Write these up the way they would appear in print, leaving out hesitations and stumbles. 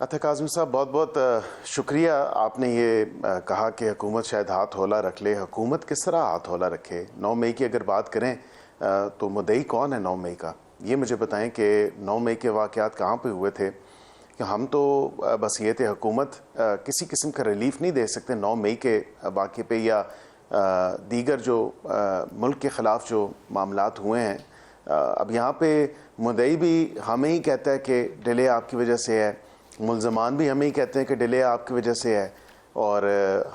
اطہر کاظمی صاحب بہت بہت شکریہ. آپ نے یہ کہا کہ حکومت شاید ہاتھ ہولا رکھ لے. حکومت کس طرح ہاتھ ہولا رکھے؟ 9 مئی کی اگر بات کریں تو مدعی کون ہے 9 مئی کا؟ یہ مجھے بتائیں کہ 9 مئی کے واقعات کہاں پہ ہوئے تھے؟ کہ ہم تو بس یہ تھے حکومت کسی قسم کا ریلیف نہیں دے سکتے 9 مئی کے واقعے پہ یا دیگر جو ملک کے خلاف جو معاملات ہوئے ہیں. اب یہاں پہ مدعی بھی ہمیں ہی کہتا ہے کہ ڈیلے آپ کی وجہ سے ہے, ملزمان بھی ہمیں ہی کہتے ہیں کہ ڈیلے آپ کی وجہ سے ہے, اور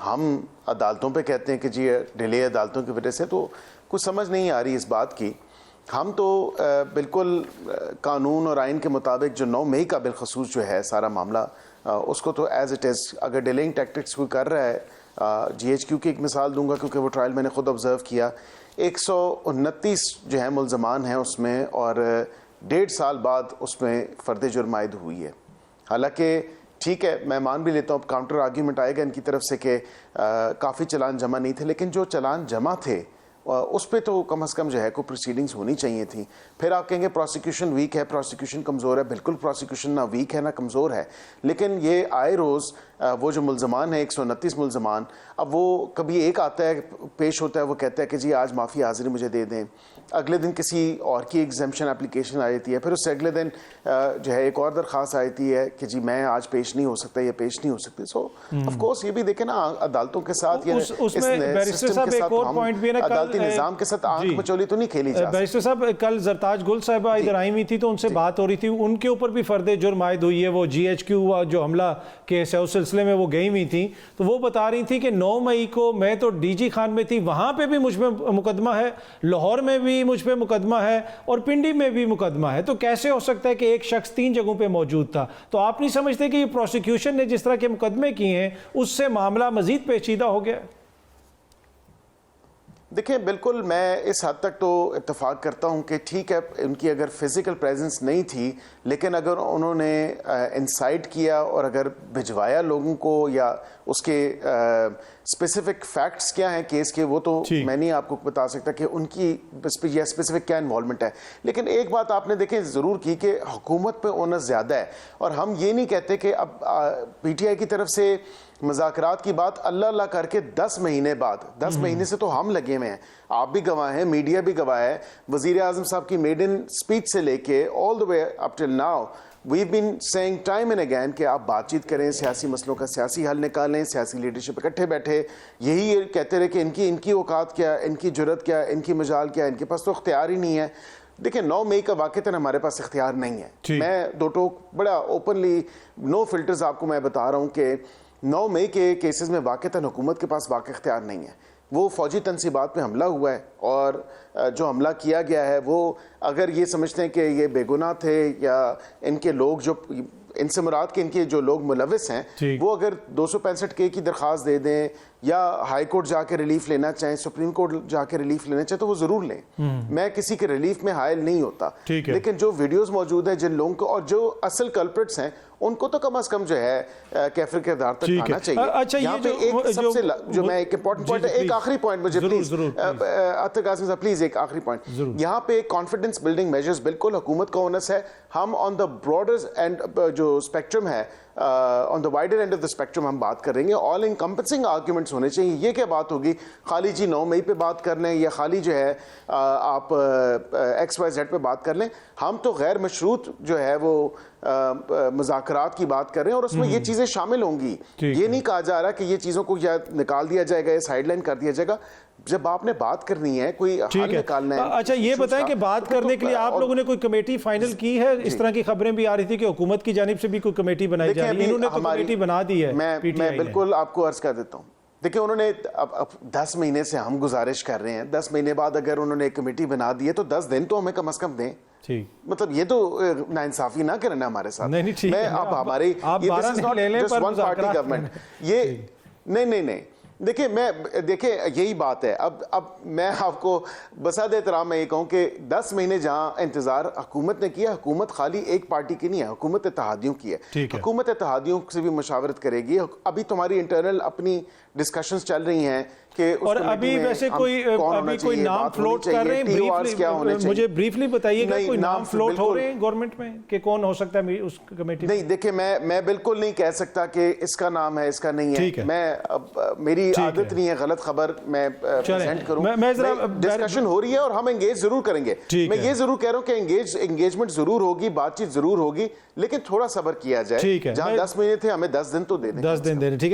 ہم عدالتوں پہ کہتے ہیں کہ جی ڈیلے عدالتوں کی وجہ سے. تو کچھ سمجھ نہیں آ رہی اس بات کی. ہم تو بالکل قانون اور آئین کے مطابق جو 9 مئی کا بالخصوص جو ہے سارا معاملہ اس کو تو ایز اٹ از, اگر ڈیلنگ ٹیکٹکس کوئی کر رہا ہے, جی ایچ کیو کی ایک مثال دوں گا کیونکہ وہ ٹرائل میں نے خود آبزرو کیا, 129 جو ہیں ملزمان ہیں اس میں, اور 1.5 سال بعد اس میں فرد جرم عائد ہوئی ہے. حالانکہ ٹھیک ہے, میں مان بھی لیتا ہوں کاؤنٹر آرگیومنٹ آئے گا ان کی طرف سے کہ کافی چلان جمع نہیں تھے, لیکن جو چلان جمع تھے اس پہ تو کم از کم جو ہے کوئی پروسیڈنگز ہونی چاہیے تھیں. پھر آپ کہیں گے پروسیکیوشن ویک ہے, پروسیکیوشن کمزور ہے. بالکل پروسیکیوشن نہ ویک ہے نہ کمزور ہے, لیکن یہ آئے روز وہ جو ملزمان ہیں 129 ملزمان, اب وہ کبھی ایک آتا ہے پیش ہوتا ہے, وہ کہتا ہے کہ جی آج معافی حاضری مجھے دے دیں, اگلے دن کسی اور کی ایگزمپشن اپلیکیشن آ جاتی ہے, پھر اس سے اگلے دن جو ہے ایک اور درخواست آتی ہے کہ جی میں آج پیش نہیں ہو سکتا, یہ پیش نہیں ہو سکتی. سو آف کورس یہ بھی دیکھیں نا عدالتوں کے ساتھ یا سسٹم کے ساتھ عدالتی نظام کے ساتھ آنکھ مچولی تو نہیں کھیلی جا سکتی. بیرسٹر صاحب کل زرتاج گل صاحبہ ادھر آئی ہوئی تھی تو ان سے بات ہو رہی تھی, ان کے اوپر بھی فرد جرم عائد ہوئی ہے. وہ جی ایچ کیو جو حملہ کیس ہے اس سلسلے میں وہ گئی ہوئی تھیں, تو وہ بتا رہی تھی کہ 9 مئی کو میں تو ڈی جی خان میں تھی, وہاں پہ بھی مجھ پہ مقدمہ ہے, لاہور میں بھی مجھ پہ مقدمہ ہے, اور پنڈی میں بھی مقدمہ ہے. تو کیسے ہو سکتا ہے کہ ایک شخص 3 جگہوں پہ موجود تھا؟ تو آپ نہیں سمجھتے کہ یہ پروسیکیوشن نے جس طرح کے مقدمے کیے ہیں اس سے معاملہ مزید پیچیدہ ہو گیا؟ دیکھیں بالکل میں اس حد تک تو اتفاق کرتا ہوں کہ ٹھیک ہے ان کی اگر فزیکل پریزنس نہیں تھی, لیکن اگر انہوں نے انسائٹ کیا اور اگر بھجوایا لوگوں کو, یا اس کے اسپیسیفک فیکٹس کیا ہیں کیس کے, وہ تو میں نہیں آپ کو بتا سکتا کہ ان کی یا اسپیسیفک کیا انوالومنٹ ہے. لیکن ایک بات آپ نے دیکھیں ضرور کی کہ حکومت پہ اونس زیادہ ہے, اور ہم یہ نہیں کہتے کہ اب پی ٹی آئی کی طرف سے مذاکرات کی بات اللہ اللہ کر کے 10 مہینے بعد, 10 مہینے سے تو ہم لگے ہوئے ہیں, آپ بھی گواہ ہیں, میڈیا بھی گواہ ہے, وزیر اعظم صاحب کی میڈن اسپیچ سے لے کے all the way up till now we've been saying time and again کہ آپ بات چیت کریں, سیاسی مسئلوں کا سیاسی حل نکالیں, سیاسی لیڈرشپ اکٹھے بیٹھے. یہی کہتے رہے کہ ان کی اوقات کیا, ان کی جرت کیا, ان کی مجال کیا, ان کے پاس تو اختیار ہی نہیں ہے. دیکھیں 9 مئی کا واقعہ ہمارے پاس اختیار نہیں ہے. میں دو ٹوک بڑا اوپنلی نو فلٹرز آپ کو میں بتا رہا ہوں کہ 9 مئی کے کیسز میں واقعتاً حکومت کے پاس واقع اختیار نہیں ہے. وہ فوجی تنصیبات پہ حملہ ہوا ہے, اور جو حملہ کیا گیا ہے وہ اگر یہ سمجھتے ہیں کہ یہ بے گناہ تھے, یا ان کے لوگ جو ان سے مراد کہ ان کے جو لوگ ملوث ہیں وہ اگر 265K کی درخواست دے دیں, یا ہائی کورٹ جا کے ریلیف لینا چاہیں, سپریم کورٹ جا کے ریلیف لینا چاہیں, تو وہ ضرور لیں. میں کسی کے ریلیف میں حائل نہیں ہوتا, لیکن جو ویڈیوز موجود ہیں جن لوگوں کو, اور جو اصل کلپریٹس ہیں ان کو تو کم از کم جو ہے کیفر کے کردار تک آنا چاہیے. اچھا یہاں پہ ایک سب سے جو میں ایک امپورٹنٹ پوائنٹ ہے, ایک آخری پوائنٹ مجھے پلیز اطہر قاسمی صاحب پلیز ایک آخری پوائنٹ, یہاں پہ کانفیڈنس بلڈنگ میجرز بالکل حکومت کا اونس ہے. ہم آن دا براڈر اینڈ جو اسپیکٹرم ہے, on the wider end of the spectrum ہم بات کریں گے. آل انکمپنسنگ آرگیومنٹس ہونے چاہیے. یہ کیا بات ہوگی خالی جی 9 مئی پہ بات کر لیں, یا خالی جو ہے آپ XYZ پہ بات کر لیں. ہم تو غیر مشروط جو ہے وہ مذاکرات کی بات کر رہے ہیں, اور اس میں یہ چیزیں شامل ہوں گی. یہ نہیں کہا جا رہا کہ یہ چیزوں کو یا نکال دیا جائے گا یا سائڈ لائن کر دیا جائے گا. جب آپ نے بات کرنی ہے, کوئی حل نکالنا ہے. اچھا یہ بتائیں کہ بات کرنے کے لیے آپ لوگوں نے کوئی کمیٹی فائنل کی ہے؟ اس طرح کی خبریں بھی آ رہی تھی کہ حکومت کی جانب سے بھی کوئی کمیٹی بنائی جا رہی ہے. انہوں نے کوئی کمیٹی بنا دی ہے. میں بالکل آپ کو عرض کر دیتا ہوں. دیکھیں انہوں نے اب 10 مہینے سے ہم گزارش کر رہے ہیں, 10 مہینے بعد اگر انہوں نے ایک کمیٹی بنا دی ہے تو 10 دن تو ہمیں کم از کم دیں. مطلب یہ تو ناانصافی نہ کرنا ہمارے ساتھ. میں اب ہماری یہ نہیں دیکھیں یہی بات ہے. اب میں آپ کو بساد احترام میں یہ کہوں کہ 10 مہینے جہاں انتظار حکومت نے کیا, حکومت خالی ایک پارٹی کی نہیں ہے, حکومت اتحادیوں کی ہے. حکومت اتحادیوں سے بھی مشاورت کرے گی. ابھی تمہاری انٹرنل اپنی ڈسکشنز چل رہی ہیں کہ اس اور کمیٹی ابھی میں ویسے ہم کوئی کون ہونا ابھی کوئی چاہیے، نام بات فلوٹ ہونی کر رہے چاہیے، TORs کیا ہونے ہیں چاہیے؟ مجھے بریفلی بتائیے گا نہیں، کوئی نام فلوٹ ہو بالکل رہے ہیں گورنمنٹ میں کہ کون ہو سکتا ہے اس کمیٹی میں؟ نہیں دیکھیں میں بالکل نہیں کہہ سکتا کہ اس کا نام ہے اس کا نہیں ٹھیک ہے. ہے. میں میری عادت نہیں ہے غلط خبر میں پریزنٹ کروں. میں ذرا ڈسکشن ہو رہی ہے اور ہم انگیج ضرور کریں گے. میں یہ ضرور کہہ رہا ہوں کہ انگیجمنٹ ضرور ہوگی، بات چیت ضرور ہوگی، لیکن تھوڑا صبر کیا جائے. جہاں 10 مہینے تھے ہمیں 10 دن تو دے دیں. 10 دن دینے ٹھیک ہے.